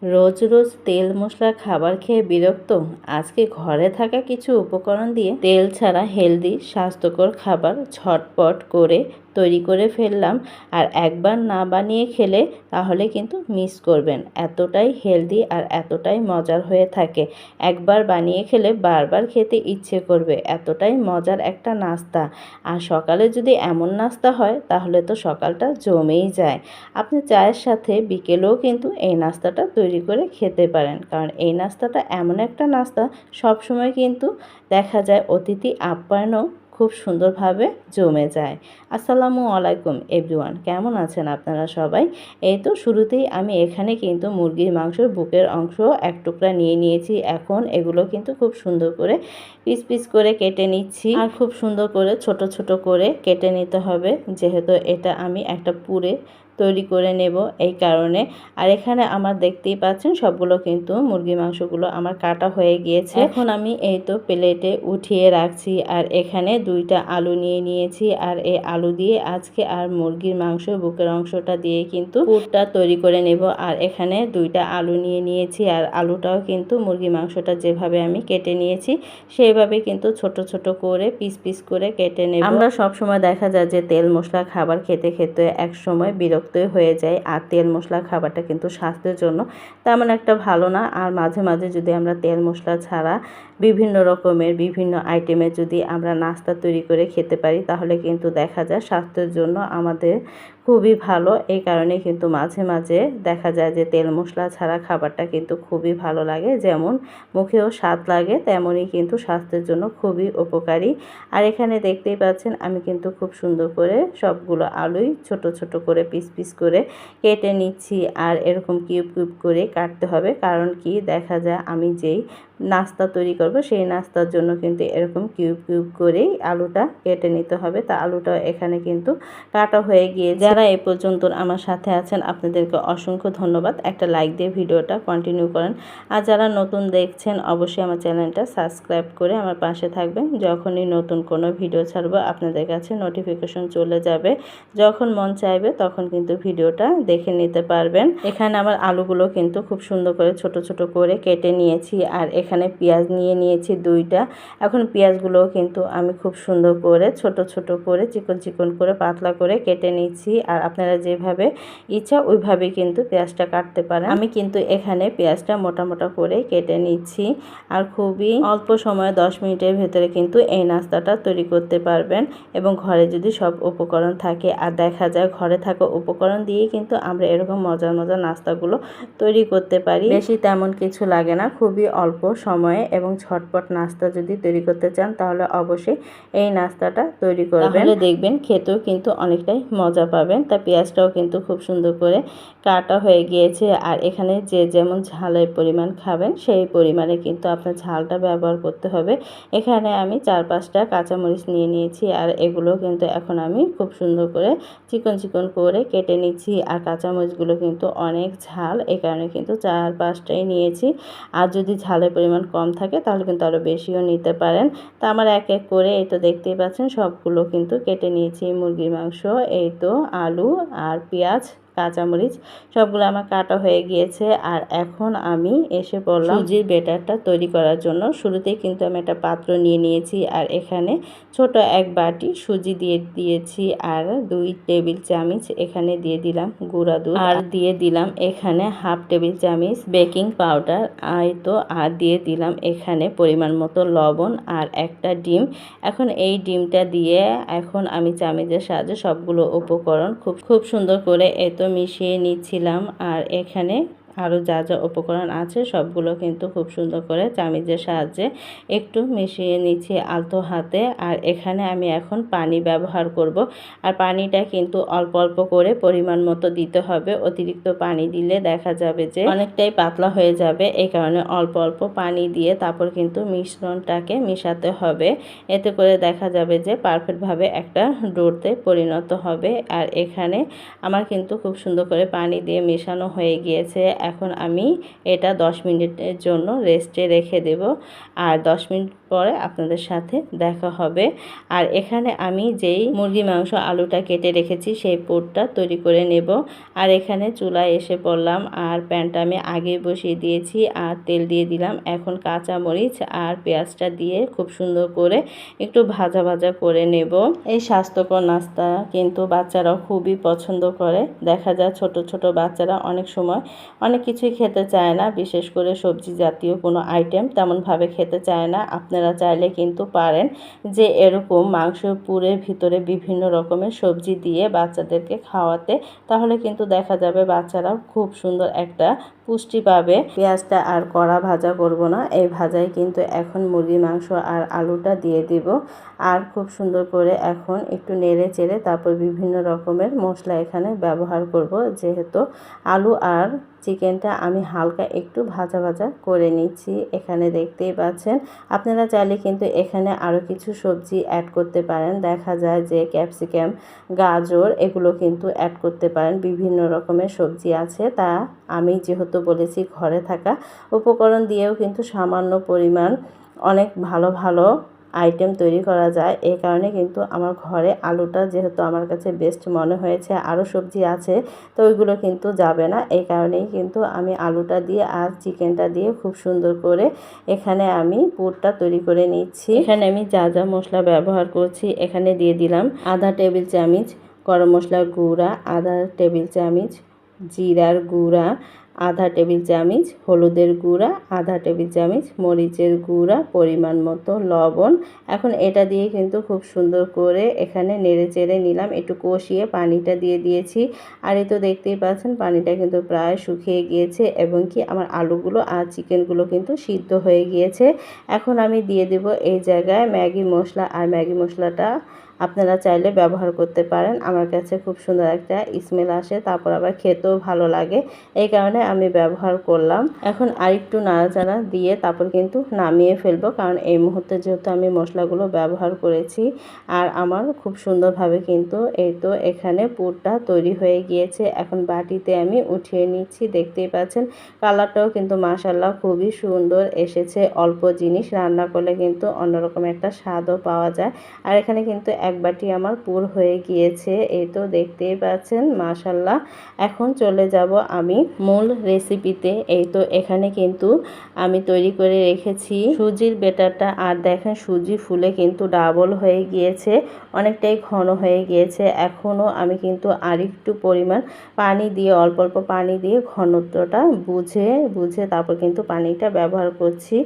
রোজ রোজ তেল মশলা খাবার খেয়ে বিরক্ত? আজকে ঘরে থাকা কিছু উপকরণ দিয়ে তেল ছাড়া হেলদি স্বাস্থ্যকর খাবার ঝটপট করে তৈরি করে ফেললাম। আর একবার না বানিয়ে খেলে তাহলে কিন্তু মিস করবেন। এতটাই হেলদি আর এতটাই মজার হয়ে থাকে। একবার বানিয়ে খেলে বারবার খেতে ইচ্ছে করবে, এতটাই মজার একটা নাস্তা। আর সকালে যদি এমন নাস্তা হয় তাহলে তো সকালটা জমেই যায়। আপনি চায়ের সাথে বিকেলেও কিন্তু এই নাস্তাটা তৈরি করে খেতে পারেন, কারণ এই নাস্তাটা এমন একটা নাস্তা সবসময় কিন্তু দেখা যায় অতিথি আপ্যায়নও খুব সুন্দরভাবে জমে যায়। আসসালামু আলাইকুম এভরিওয়ান, কেমন আছেন আপনারা সবাই? এই তো শুরুতেই আমি এখানে কিন্তু মুরগির মাংসের বুকের অংশ এক টুকরা নিয়ে নিয়েছি। এখন এগুলো কিন্তু খুব সুন্দর করে পিস পিস করে কেটে নিচ্ছি, আর খুব সুন্দর করে ছোট ছোট করে কেটে নিতে হবে, যেহেতু এটা আমি একটা পুরে তৈরি করে নেব এই কারণে। আর এখানে আমার দেখতেই পাচ্ছেন সবগুলো কিন্তু মুরগির মাংসগুলো আমার কাটা হয়ে গিয়েছে। এখন আমি এই তো প্লেটে উঠিয়ে রাখছি, আর এখানে 2টা আলু নিয়ে নিয়েছি। আর এই আলু দিয়ে আজকে আর মুরগির মাংস বুকের অংশটা দিয়ে কিন্তু পুরটা তৈরি করে নেব। আর এখানে 2টা আলু নিয়ে নিয়েছি, আর আলুটাও কিন্তু মুরগির মাংসটা যেভাবে আমি কেটে নিয়েছি সেইভাবে কিন্তু ছোট ছোট করে পিস পিস করে কেটে নেব। আমরা সবসময় দেখা যায় যে তেল মশলা খাবার খেতে খেতে এক সময় বিরক্তই হয়ে যায়, আর তেল মশলা খাবারটা কিন্তু স্বাস্থ্যের জন্য তেমন একটা ভালো না। আর মাঝে মাঝে যদি আমরা তেল মশলা ছাড়া বিভিন্ন রকমের বিভিন্ন আইটেমের যদি আমরা নাস্তা তৈরি করে খেতে পারি তাহলে কিন্তু দেখা যায় স্বাস্থ্যের জন্য আমাদের খুবই ভালো। এই কারণে কিন্তু মাঝে মাঝে দেখা যায় যে তেল মশলা ছাড়া খাবারটা কিন্তু খুবই ভালো লাগে, যেমন মুখেও স্বাদ লাগে তেমনই কিন্তু স্বাস্থ্যের জন্য খুবই উপকারী। আর এখানে দেখতেই পাচ্ছেন আমি কিন্তু খুব সুন্দর করে সবগুলো আলুই ছোট ছোট করে পিস পিস করে কেটে নিচ্ছি। আর এরকম কিউব কিউব করে কাটতে হবে, কারণ কি দেখা যায় আমি যেই নাস্তা তৈরি করব সেই নাস্তার জন্য কিন্তু এরকম কিউব কিউব করেই আলুটা কেটে নিতে হবে। তা আলুটা এখানে কিন্তু কাটা হয়ে গিয়ে, যারা এ পর্যন্ত আমার সাথে আছেন আপনাদেরকে অসংখ্য ধন্যবাদ। একটা লাইক দিয়ে ভিডিওটা কন্টিনিউ করেন। আর যারা নতুন দেখছেন অবশ্যই আমার চ্যানেলটা সাবস্ক্রাইব করে আমার পাশে থাকবেন। যখনই নতুন কোনো ভিডিও ছাড়বো আপনাদের কাছে নোটিফিকেশন চলে যাবে, যখন মন চাইবে তখন কিন্তু ভিডিওটা দেখে নিতে পারবেন। এখানে আমার আলুগুলো কিন্তু খুব সুন্দর করে ছোট ছোট করে কেটে নিয়েছি, আর এখানে পেঁয়াজ নিয়ে নিয়েছি 2টা। এখন পেঁয়াজগুলো কিন্তু আমি খুব সুন্দর করে ছোট ছোট করে চিকন চিকন করে পাতলা করে কেটে নিচ্ছি। আর আপনারা যেভাবে ইচ্ছা ওইভাবেই কিন্তু পেঁয়াজটা কাটতে পারেন। আমি কিন্তু এখানে পেঁয়াজটা মোটা মোটা করে কেটে নিচ্ছি। আর খুবই অল্প সময়ে 10 মিনিটের ভেতরে কিন্তু এই নাস্তাটা তৈরি করতে পারবেন, এবং ঘরে যদি সব উপকরণ থাকে। আর দেখা যায় ঘরে থাকা উপকরণ দিয়েই কিন্তু আমরা এরকম মজার মজার নাস্তাগুলো তৈরি করতে পারি। বেশি তেমন কিছু লাগে না, খুবই অল্প সময়ে এবং ঝটপট নাস্তা যদি তৈরি করতে চান তাহলে অবশ্যই এই নাস্তাটা তৈরি করবেন, তাহলে দেখবেন খেতেও কিন্তু অনেকটাই মজা পাবেন। তা পেঁয়াজটাও কিন্তু খুব সুন্দর করে কাটা হয়ে গিয়েছে। আর এখানে যে যেমন ঝালের পরিমাণ খাবেন সেই পরিমাণে কিন্তু আপনার ঝালটা ব্যবহার করতে হবে। এখানে আমি 4-5টা কাঁচামরিচ নিয়ে নিয়েছি, আর এগুলো কিন্তু এখন আমি খুব সুন্দর করে চিকন চিকন করে কেটে নিচ্ছি। আর কাঁচামরিচগুলো কিন্তু অনেক ঝাল, এই কারণে কিন্তু 4-5টাই নিয়েছি। আর যদি ঝালের পরিমাণ কম থাকে তাহলে কিন্তু আরও বেশিও নিতে পারেন। তা আমার এক এক করে এই তো দেখতেই পাচ্ছেন সবগুলো কিন্তু কেটে নিয়েছি। মুরগির মাংস, এই তো আলু আর পেঁয়াজ কাঁচামরিচ সবগুলো আমার কাটা হয়ে গিয়েছে। আর এখন আমি এসে পড়লাম সুজির ব্যাটারটা তৈরি করার জন্য। শুরুতেই কিন্তু আমি একটা পাত্র নিয়ে নিয়েছি, আর এখানে ছোট এক বাটি সুজি দিয়ে দিয়েছি, আর 2 টেবিল চামচ এখানে দিয়ে দিলাম গুঁড়া দুধ, আর দিয়ে দিলাম এখানে হাফ টেবিল চামচ বেকিং পাউডার, আর দিয়ে দিলাম এখানে পরিমাণ মতো লবণ আর একটা ডিম। এখন এই ডিমটা দিয়ে এখন আমি চামচের সাহায্যে সবগুলো উপকরণ খুব সুন্দর করে এত মিশিয়ে নিচ্ছিলাম। আর এখানে আরও যা যা উপকরণ আছে সবগুলো কিন্তু খুব সুন্দর করে চামচের সাহায্যে একটু মিশিয়ে নিচ্ছি আলতো হাতে। আর এখানে আমি এখন পানি ব্যবহার করব, আর পানিটা কিন্তু অল্প অল্প করে পরিমাণ মতো দিতে হবে। অতিরিক্ত পানি দিলে দেখা যাবে যে অনেকটাই পাতলা হয়ে যাবে, এই কারণে অল্প অল্প পানি দিয়ে তারপর কিন্তু মিশ্রণটাকে মিশাতে হবে। এতে করে দেখা যাবে যে পারফেক্টভাবে একটা ডোতে পরিণত হবে। আর এখানে আমার কিন্তু খুব সুন্দর করে পানি দিয়ে মেশানো হয়ে গিয়েছে। এখন আমি এটা 10 মিনিটের জন্য রেস্টে রেখে দেব। আর 10 মিনিট পরে আপনাদের সাথে দেখা হবে। আর এখানে আমি যেই মুরগি মাংস আলুটা কেটে রেখেছি সেই পুরটা তৈরি করে নেব। আর এখানে চুলায় এসে পড়লাম, আর প্যানটা আমি আগে বসিয়ে দিয়েছি আর তেল দিয়ে দিলাম। এখন কাঁচা মরিচ আর পেঁয়াজটা দিয়ে খুব সুন্দর করে একটু ভাজা ভাজা করে নেব। এই স্বাস্থ্যকর নাস্তা কিন্তু বাচ্চারাও খুবই পছন্দ করে। দেখা যায় ছোট ছোট বাচ্চারা অনেক সময় অনেক কিছুই খেতে চায় না, বিশেষ করে সবজি জাতীয় কোনো আইটেম তেমনভাবে খেতে চায় না। আপনারা চাইলে কিন্তু পারেন যে এরকম মাংস পুরের ভিতরে বিভিন্ন রকমের সবজি দিয়ে বাচ্চাদেরকে খাওয়াতে, তাহলে কিন্তু দেখা যাবে বাচ্চারা খুব সুন্দর একটা পুষ্টি পাবে। পেঁয়াজটা আর কড়া ভাজা করব না, এই ভাজায় কিন্তু এখন মুরগি মাংস আর আলুটা দিয়ে দিব। আর খুব সুন্দর করে এখন একটু নেড়ে চেড়ে তারপর বিভিন্ন রকমের মশলা এখানে ব্যবহার করব, যেহেতু আলু আর চিকেনটা আমি হালকা একটু ভাজা ভাজা করে নিচ্ছি। এখানে দেখতেই পাচ্ছেন, আপনারা চাইলে কিন্তু এখানে আরও কিছু সবজি অ্যাড করতে পারেন। দেখা যায় যে ক্যাপসিকাম, গাজর এগুলো কিন্তু অ্যাড করতে পারেন। বিভিন্ন রকমের সবজি আছে, তা আমি যেহেতু বলেছি ঘরে থাকা উপকরণ দিয়েও কিন্তু সামান্য পরিমাণ অনেক ভালো ভালো আইটেম তৈরি করা যায়। এই কারণে কিন্তু আমার ঘরে আলুটা যেহেতু আমার কাছে বেস্ট মনে হয়েছে, আরও সবজি আছে তো ওইগুলো কিন্তু যাবে না। এই কারণেই কিন্তু আমি আলুটা দিয়ে আর চিকেনটা দিয়ে খুব সুন্দর করে এখানে আমি পুরটা তৈরি করে নিচ্ছি। এখানে আমি যা যা মশলা ব্যবহার করছি এখানে দিয়ে দিলাম আধা টেবিল চামচ গরম মশলার গুঁড়া, আধা টেবিল চামচ জিরার গুঁড়া, আধা টেবিল চামচ হলুদের গুঁড়া, আধা টেবিল চামচ মরিচের গুঁড়া, পরিমাণ মতো লবণ। এখন এটা দিয়ে কিন্তু খুব সুন্দর করে এখানে নেড়ে চেড়ে নিলাম, একটু কষিয়ে পানিটা দিয়ে দিয়েছি। আর এই তো দেখতেই পাচ্ছেন পানিটা কিন্তু প্রায় শুকিয়ে গিয়েছে এবং কি আমার আলুগুলো আর চিকেনগুলো কিন্তু সিদ্ধ হয়ে গিয়েছে। এখন আমি দিয়ে দেব এই জায়গায় ম্যাগি মশলা, আর ম্যাগি মশলাটা আপনারা চাইলে ব্যবহার করতে পারেন। আমার কাছে খুব সুন্দর একটা স্মেল আসে, তারপর আবার খেতেও ভালো লাগে, এই কারণে আমি ব্যবহার করলাম। এখন আরেকটু নাড়াচাড়া দিয়ে তারপর কিন্তু নামিয়ে ফেলবো, কারণ এই মুহূর্তে যেহেতু আমি মশলাগুলো ব্যবহার করেছি। আর আমার খুব সুন্দরভাবে কিন্তু এই তো এখানে পুরটা তৈরি হয়ে গিয়েছে। এখন বাটিতে আমি উঠিয়ে নিচ্ছি। দেখতেই পাচ্ছেন কালারটাও কিন্তু মাশাআল্লাহ খুবই সুন্দর এসেছে। অল্প জিনিস রান্না করলে কিন্তু অন্যরকম একটা স্বাদও পাওয়া যায়। আর এখানে কিন্তু এক বাটি আমার পুর হয়ে গিয়েছে, এই তো দেখতেই পাচ্ছেন মাশাআল্লাহ। এখন চলে যাব আমি মূল রেসিপিতে। এই তো এখানে কিন্তু আমি তৈরি করে রেখেছি সুজির বেটারটা, আর দেখেন সুজি ফুলে কিন্তু ডাবল হয়ে গিয়েছে, অনেকটাই ঘন হয়ে গিয়েছে। এখনও আমি কিন্তু আরেকটু পরিমাণ পানি দিয়ে অল্প অল্প পানি দিয়ে ঘনত্বটা বুঝে বুঝে তারপর কিন্তু পানিটা ব্যবহার করছি।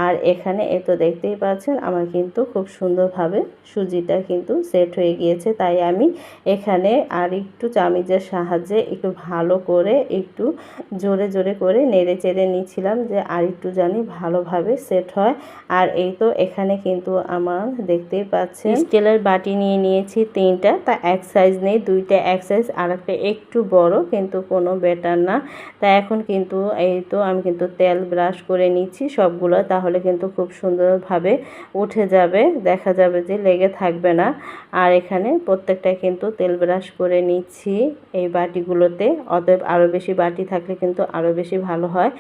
আর এখানে এই তো দেখতেই পাচ্ছেন আমার কিন্তু খুব সুন্দরভাবে সুজিটা কিন্তু সেট হয়ে গিয়েছে, তাই আমি এখানে আর একটু চামচের সাহায্যে একটু ভালো করে একটু জোরে জোরে করে নেড়ে চেড়ে নিচ্ছিলাম, যে আর একটু জানি ভালোভাবে সেট হয়। আর এই তো এখানে কিন্তু আমার দেখতেই পাচ্ছেন স্টিলের বাটি নিয়ে নিয়েছি 3টা, তা এক সাইজ নেই, 2টা এক সাইজ, আর একটা একটু বড়, কিন্তু কোনো বেটার না। তা এখন কিন্তু এই তো আমি কিন্তু তেল ব্রাশ করে নিচ্ছি সবগুলো, তাহলে কিন্তু খুব সুন্দরভাবে উঠে যাবে, দেখা যাবে যে লেগে থাকবে না। আর এখানে প্রত্যেকটা কিন্তু তেল ব্রাশ করে নিচ্ছি এই বাটিগুলোতে। অতএব আরও বেশি বাটি থাকলে কিন্তু আরও বেশি ভালো হয়।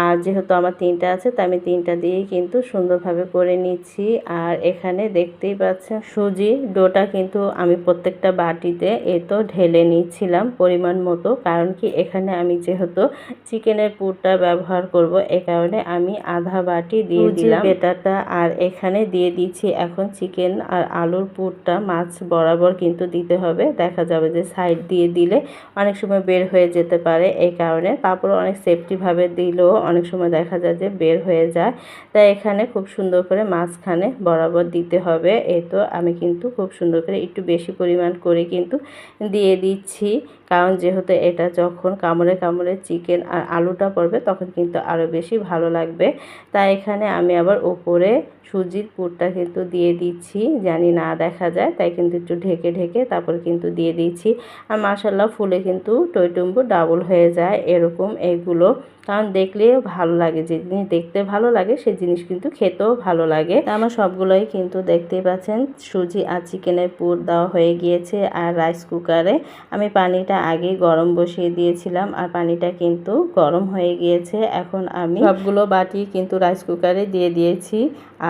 আর যেহেতু আমার 3টা আছে, তাই আমি 3টা দিয়েই কিন্তু সুন্দরভাবে করে নিচ্ছি। আর এখানে দেখতেই পাচ্ছেন সুজির ডোটা কিন্তু আমি প্রত্যেকটা বাটিতে এই তো ঢেলে নিচ্ছিলাম পরিমাণ মতো, কারণ কি এখানে আমি যেহেতু চিকেনের পুরটা ব্যবহার করব, এই কারণে আমি আধা বাটি দিয়ে দিলাম বেটারটা। আর এখানে দিয়ে দিচ্ছি এখন চিকেন আর আলুর পুরটা মাছ বরাবর কিন্তু দিতে হবে। দেখা যাবে যে সাইড দিয়ে দিলে অনেক সময় বের হয়ে যেতে পারে, এই কারণে তারপর অনেক সেফটিভাবে দিলেও অনেক সময় দেখা যায় যে বের হয়ে যায়। তাই এখানে খুব সুন্দর করে মাঝখানে বরাবর দিতে হবে। এই তো আমি কিন্তু খুব সুন্দর করে একটু বেশি পরিমাণ করে কিন্তু দিয়ে দিচ্ছি, কারণ যেহেতু এটা যখন কামড়ে কামড়ে চিকেন আর আলুটা পড়বে তখন কিন্তু আরও বেশি ভালো লাগবে। তাই এখানে আমি আবার উপরে সুজির পুরটা কিন্তু দিয়ে দিচ্ছি, জানি না দেখা যায়, তাই কিন্তু একটু ঢেকে ঢেকে তারপর কিন্তু দিয়ে দিচ্ছি। আর মাশাআল্লাহ ফুলে কিন্তু টইটুম্বু ডাবল হয়ে যায় এরকম এইগুলো। কারণ দেখলে ভালো লাগে, যে জিনিস দেখতে ভালো লাগে সেই জিনিস কিন্তু খেতেও ভালো লাগে। আমার সবগুলোই কিন্তু দেখতেই পাচ্ছেন সুজি আর চিকেনের পুর দেওয়া হয়ে গিয়েছে। আর রাইস কুকারে আমি পানিটা আগেই গরম বসিয়ে দিয়েছিলাম, আর পানিটা কিন্তু গরম হয়ে গিয়েছে। এখন আমি সবগুলো বাটি কিন্তু রাইস কুকারে দিয়ে দিয়েছি,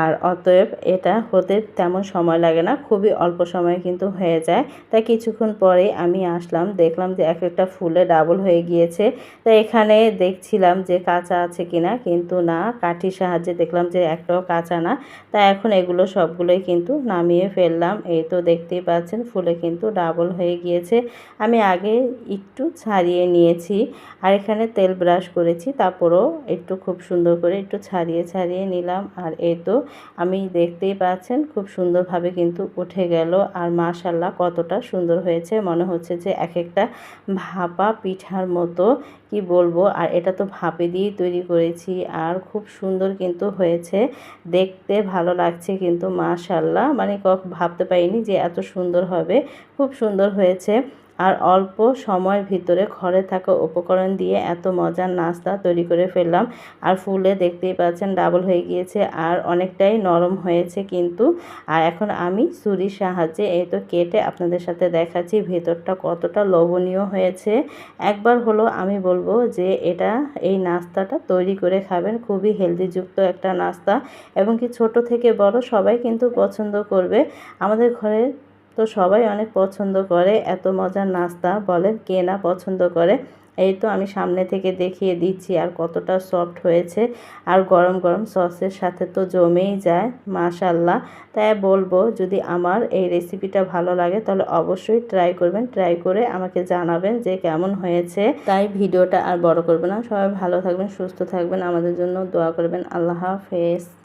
আর অতএব এটা হতে তেমন সময় লাগে না, খুবই অল্প সময়ে কিন্তু হয়ে যায়। তাই কিছুক্ষণ পরে আমি আসলাম, দেখলাম যে এক একটা ফুলে ডাবল হয়ে গিয়েছে। তাই এখানে দেখছিলাম যে কাঁচা আছে কিনা, কিন্তু না, কাঠির সাহায্যে দেখলাম যে একটাও কাঁচা না। তাই এখন এগুলো সবগুলোই কিন্তু নামিয়ে ফেললাম। এই তো দেখতেই পাচ্ছেন ফুলে কিন্তু ডাবল হয়ে গিয়েছে। আমি আগে একটু ছাড়িয়ে নিয়েছি, আর এখানে তেল ব্রাশ করেছি, তারপরও একটু খুব সুন্দর করে একটু ছাড়িয়ে ছাড়িয়ে নিলাম। আর এই তো আমি দেখতেই পাচ্ছেন খুব সুন্দরভাবে কিন্তু উঠে গেল। আর মাশাআল্লাহ কতটা সুন্দর হয়েছে, মনে হচ্ছে যে এক একটা ভাপা পিঠার মতো, কি বলবো। আর এটা তো ভাপে দিয়েই তৈরি করেছি, আর খুব সুন্দর কিন্তু হয়েছে, দেখতে ভালো লাগছে কিন্তু মাশাআল্লাহ, মানে ভাবতে পারিনি যে এত সুন্দর হবে। খুব সুন্দর হয়েছে। আর অল্প সময়ের ভিতরে ঘরে থাকা উপকরণ দিয়ে এত মজার নাস্তা তৈরি করে ফেললাম। আর ফুলে দেখতেই পাচ্ছেন ডাবল হয়ে গিয়েছে, আর অনেকটাই নরম হয়েছে কিন্তু। আর এখন আমি ছুরির সাহায্যে এই তো কেটে আপনাদের সাথে দেখাচ্ছি ভেতরটা কতটা লোভনীয় হয়েছে। একবার হলো আমি বলবো যে এই নাস্তাটা তৈরি করে খাবেন, খুবই হেলদিযুক্ত একটা নাস্তা, এবং কি ছোট থেকে বড় সবাই কিন্তু পছন্দ করবে। আমাদের ঘরে তো সবাই অনেক পছন্দ করে এত মজার নাস্তা, বলেন কে না পছন্দ করে। এই তো আমি সামনে থেকে দেখিয়ে দিচ্ছি আর কতটা সফট হয়েছে, আর গরম গরম সসের সাথে তো জমেই যায় মাশাআল্লাহ। তাই বলবো যদি আমার এই রেসিপিটা ভালো লাগে তাহলে অবশ্যই ট্রাই করবেন, ট্রাই করে আমাকে জানাবেন যে কেমন হয়েছে। তাই ভিডিওটা আর বড় করব না, সবাই ভালো থাকবেন, সুস্থ থাকবেন, আমাদের জন্য দোয়া করবেন। আল্লাহ হাফেজ।